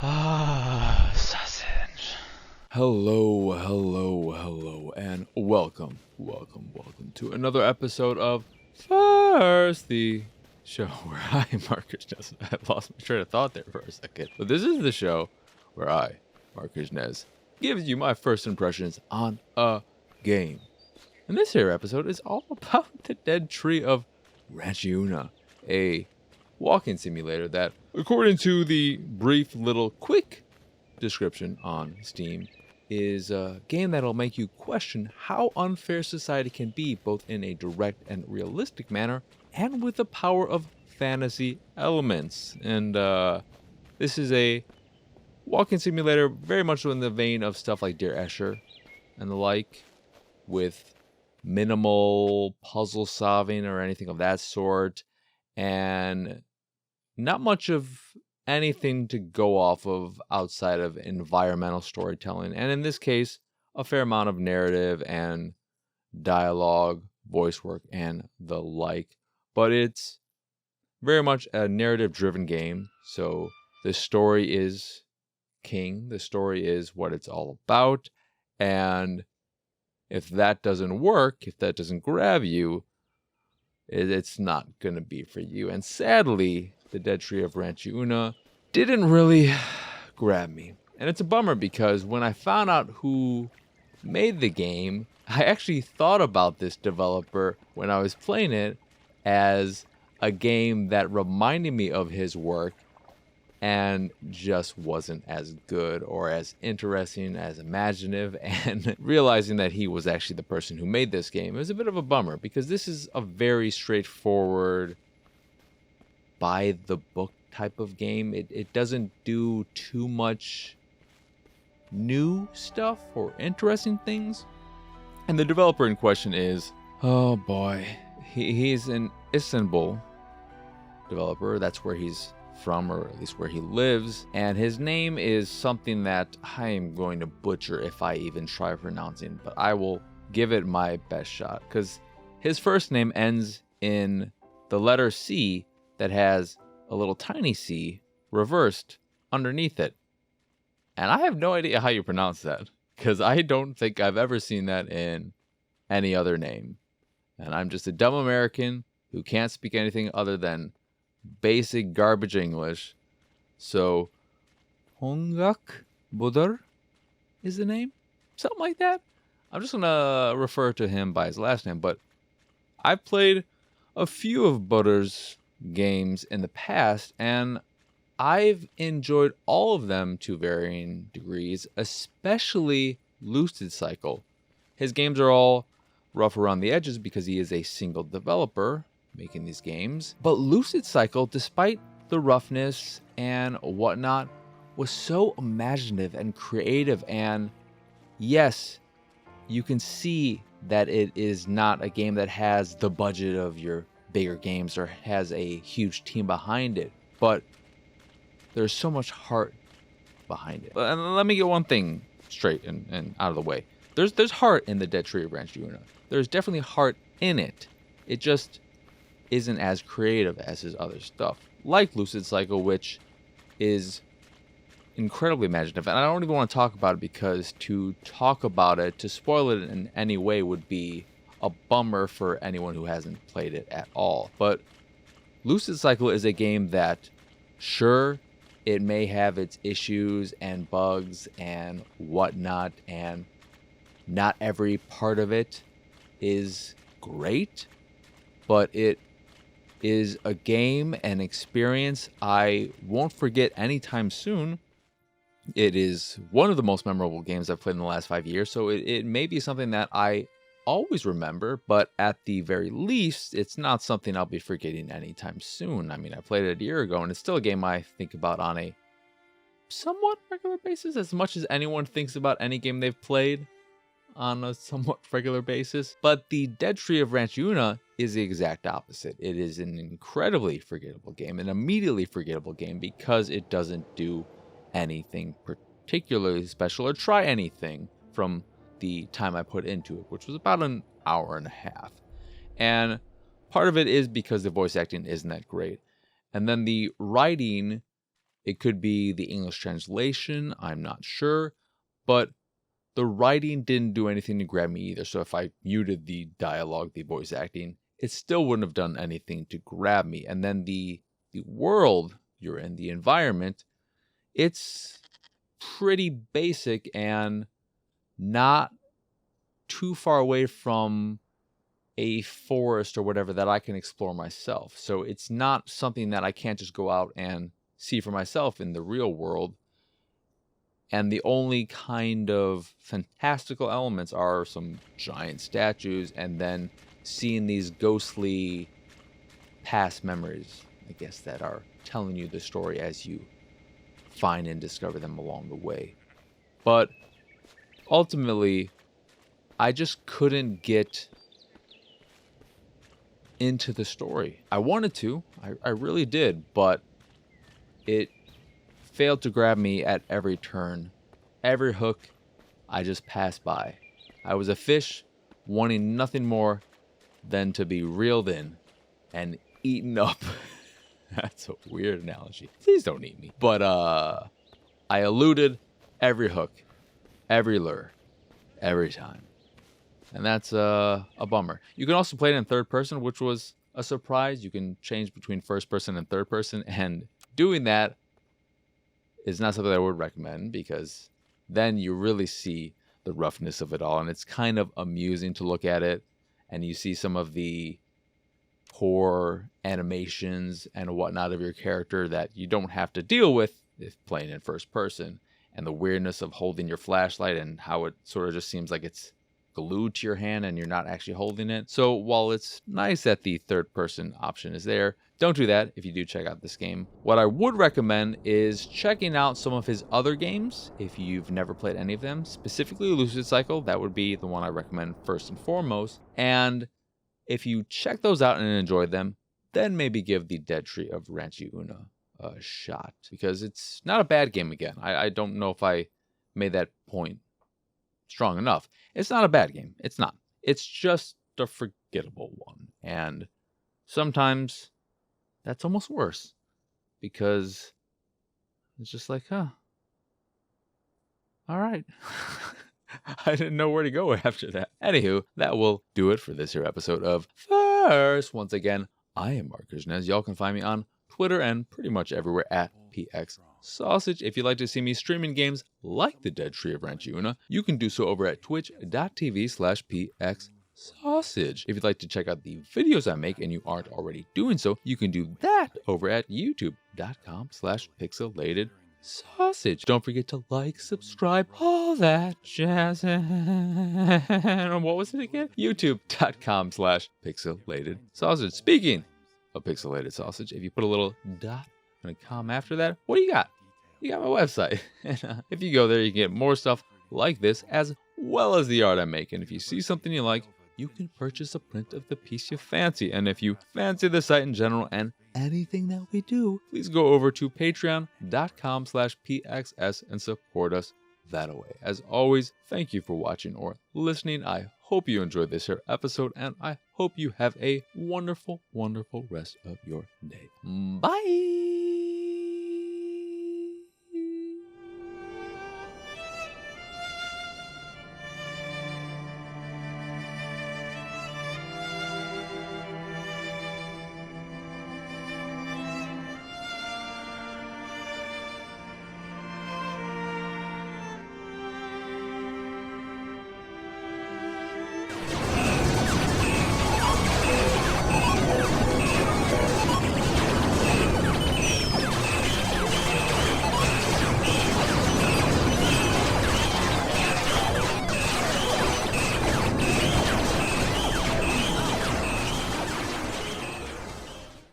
Sausage. Hello, and welcome to another episode of First, the show where I, Marcus Nez, I lost my train of thought there for a second. But this is the show where I, Marcus Nez, gives you my first impressions on a game. And this here episode is all about the Dead Tree of Ranchiuna, a walking simulator that, according to the brief little quick description on Steam, is a game that'll make you question how unfair society can be, both in a direct and realistic manner and with the power of fantasy elements. And this is a walking simulator very much in the vein of stuff like Dear Escher and the like, with minimal puzzle solving or anything of that sort, and not much of anything to go off of outside of environmental storytelling. And in this case, a fair amount of narrative and dialogue, voice work, and the like. But it's very much a narrative-driven game. So the story is king. The story is what it's all about. And if that doesn't work, if that doesn't grab you, it's not going to be for you. And sadly, the Dead Tree of Ranchiuna didn't really grab me. And it's a bummer because when I found out who made the game, I actually thought about this developer when I was playing it as a game that reminded me of his work and just wasn't as good or as interesting, as imaginative, and realizing that he was actually the person who made this game, it was a bit of a bummer because this is a very straightforward, by the book type of game. It doesn't do too much new stuff or interesting things. And the developer in question is, oh boy, he's an Istanbul developer. That's where he's from, or at least where he lives, and his name is something that I am going to butcher if I even try pronouncing, but I will give it my best shot because his first name ends in the letter C that has a little tiny c reversed underneath it, and I have no idea how you pronounce that because I don't think I've ever seen that in any other name, and I'm just a dumb American who can't speak anything other than basic garbage English. So Tonguç Bodur is the name, something like that. I'm just gonna refer to him by his last name, but I've played a few of Bodur's games in the past, and I've enjoyed all of them to varying degrees, especially Lucid Cycle. His games are all rough around the edges because he is a single developer making these games. But Lucid Cycle, despite the roughness and whatnot, was so imaginative and creative. And yes, you can see that it is not a game that has the budget of your bigger games or has a huge team behind it, but there's so much heart behind it. And let me get one thing straight and out of the way. There's heart in the Dead Tree of Ranchiuna. There's definitely heart in it. It just isn't as creative as his other stuff, like Lucid Cycle, which is incredibly imaginative. And I don't even want to talk about it because to talk about it, to spoil it in any way, would be a bummer for anyone who hasn't played it at all. But Lucid Cycle is a game that, sure, it may have its issues and bugs and whatnot, and not every part of it is great, but it is a game and experience I won't forget anytime soon. It is one of the most memorable games I've played in the last 5 years, so it may be something that I always remember, but at the very least, it's not something I'll be forgetting anytime soon. I mean, I played it a year ago, and it's still a game I think about on a somewhat regular basis, as much as anyone thinks about any game they've played on a somewhat regular basis. But the Dead Tree of Ranchiuna is the exact opposite. It is an incredibly forgettable game, an immediately forgettable game, because it doesn't do anything particularly special or try anything from the time I put into it, which was about an hour and a half. And part of it is because the voice acting isn't that great. And then the writing It could be the English translation, I'm not sure, but the writing didn't do anything to grab me either. So if I muted the dialogue, the voice acting, it still wouldn't have done anything to grab me. And then the world you're in, the environment, it's pretty basic and not too far away from a forest or whatever that I can explore myself. So it's not something that I can't just go out and see for myself in the real world. And the only kind of fantastical elements are some giant statues and then seeing these ghostly past memories, I guess, that are telling you the story as you find and discover them along the way. But ultimately, I just couldn't get into the story. I wanted to, I really did, but it failed to grab me at every turn. Every hook, I just passed by. I was a fish wanting nothing more than to be reeled in and eaten up. That's a weird analogy. Please don't eat me. But I eluded every hook, every lure, every time. And that's a bummer. You can also play it in third person, which was a surprise. You can change between first person and third person, and doing that is not something I would recommend, because then you really see the roughness of it all, and it's kind of amusing to look at it, and you see some of the poor animations and whatnot of your character that you don't have to deal with if playing in first person, and the weirdness of holding your flashlight and how it sort of just seems like it's glued to your hand and you're not actually holding it. So while it's nice that the third person option is there, don't do that if you do check out this game. What I would recommend is checking out some of his other games if you've never played any of them, specifically Lucid Cycle. That would be the one I recommend first and foremost. And if you check those out and enjoy them, then maybe give the Dead Tree of Ranchiuna a shot, because it's not a bad game again. I don't know if I made that point strong enough. It's not a bad game. It's not. It's just a forgettable one. And sometimes that's almost worse, because it's just like, huh, all right. I didn't know where to go after that. Anywho, that will do it for this here episode of First. Once again, I am Marcus Nez. Y'all can find me on Twitter and pretty much everywhere at PX Sausage. If you'd like to see me streaming games like the Dead Tree of Ranchiuna, you can do so over at twitch.tv/PX Sausage. If you'd like to check out the videos I make and you aren't already doing so, you can do that over at youtube.com/Pixelated Sausage. Don't forget to like, subscribe, all that jazz. And what was it again? youtube.com/Pixelated Sausage. Speaking of Pixelated Sausage, if you put a little dot and a comma after that, what do you got? You got my website. And if you go there, you can get more stuff like this, as well as the art I make. And if you see something you like, you can purchase a print of the piece you fancy. And if you fancy the site in general and anything that we do, please go over to patreon.com/PXS and support us that way. As always, thank you for watching or listening. I hope you enjoyed this here episode, and I hope you have a wonderful, wonderful rest of your day. Bye!